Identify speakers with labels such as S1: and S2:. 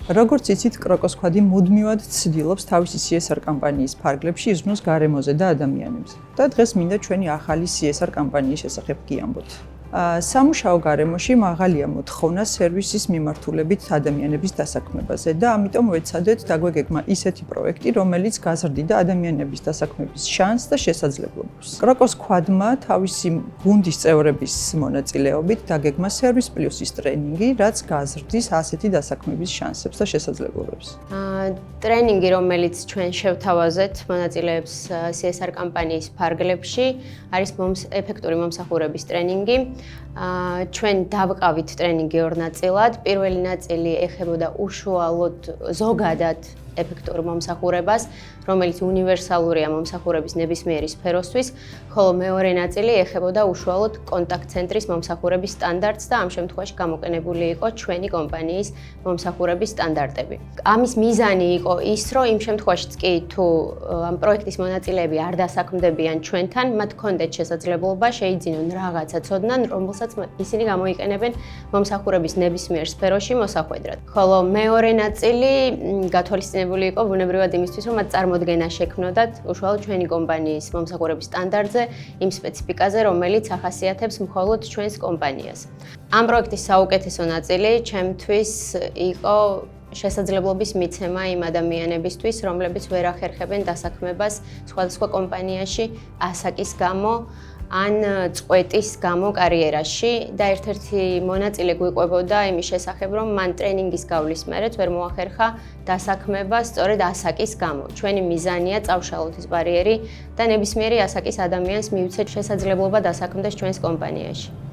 S1: როგორც იცით, კროკოს ქვადი მუდმივად ცდილობს თავისი CSR კამპანიის ფარგლებში იზრუნოს გარემოზე და ადამიანებზე. და დღეს მინდა ჩვენი ახალი CSR კამპანიის შესახებ გიამბოთ. სამუშაო გარემოში მაღალია მოთხოვნა სერვისის მიმართულებით ადამიანების დასაქმებაზე და ამიტომ ვეცადეთ დაგვეგეგმა ისეთი პროექტი, რომელიც გაზრდიდა ადამიანების დასაქმების შანსს და შესაძლებლობას. კროკოს ქვადმა თავისი გუნდის წევრების მონაწილეობით დაგეგმა სერვის პლუსის ტრენინგი, რაც გაზრდის ასეთი დასაქმების შანსებს და შესაძლებლობებს.
S2: ტრენინგი, რომელიც ჩვენ შევთავაზეთ მონაწილეებს CSR კამპანიის ფარგლებში, არის ეფექტური მომსახურების ტრენინგი. ჩვენ დავყავით ტრენინგი ორ ნაწილად. პირველი ნაწილი ეხებოდა უშუალოდ ზოგადად ეფექტურ მომსახურებას, რომელიც უნივერსალურია მომსახურების ნებისმიერი სფეროსთვის, ხოლო მეორე ნაწილი ეხებოდა უშუალოდ კონტაქტ-ცენტრის მომსახურების სტანდარტს და ამ შემთხვევაში გამოყენებული იყო ჩვენი კომპანიის მომსახურების სტანდარტები. ამის მიზანი იყო ის, რომ იმ შემთხვევაშიც კი თუ ამ პროექტის მონაწილეები არ დასაქმდებიან ჩვენთან, მათ ჰქონდეთ შესაძლებლობა შეიძინონ რაღაცა ცოდნან, რომელსაც ისინი გამოიყენებენ მომსახურების ნებისმიერ სფეროში მოსახვედრად. ხოლო მეორე ნაწილი გათვალისწინებული იყო ბუნებრივად იმისთვის, რომ მათ წარმოდგენა შექმნოდათ უშუალოდ ჩვენი კომპანიის მომსახურების სტანდარტზე, იმ სპეციფიკაზე, რომელიც ახასიათებს მხოლოდ ჩვენს კომპანიას. ამ პროექტის საუკეთესო ნაწილი ჩემთვის იყო შესაძლებლობის მიცემა იმ ადამიანებისთვის, რომლებიც ვერ ახერხებენ დასაქმებას სხვადასხვა კომპანიაში ასაკის გამო ან წყვეტის გამო კარიერაში და ერთ-ერთი მონაწილე გვიყვებოდა იმის შესახებ, რომ მან ტრენინგის გავლის მერეც ვერ მოახერხა დასაქმება სწორედ ასაკის გამო. ჩვენი მიზანია წავშალოთ ეს ბარიერი და ნებისმიერი ასაკის ადამიანს მივცეთ შესაძლებლობა დასაქმდეს ჩვენს კომპანიაში.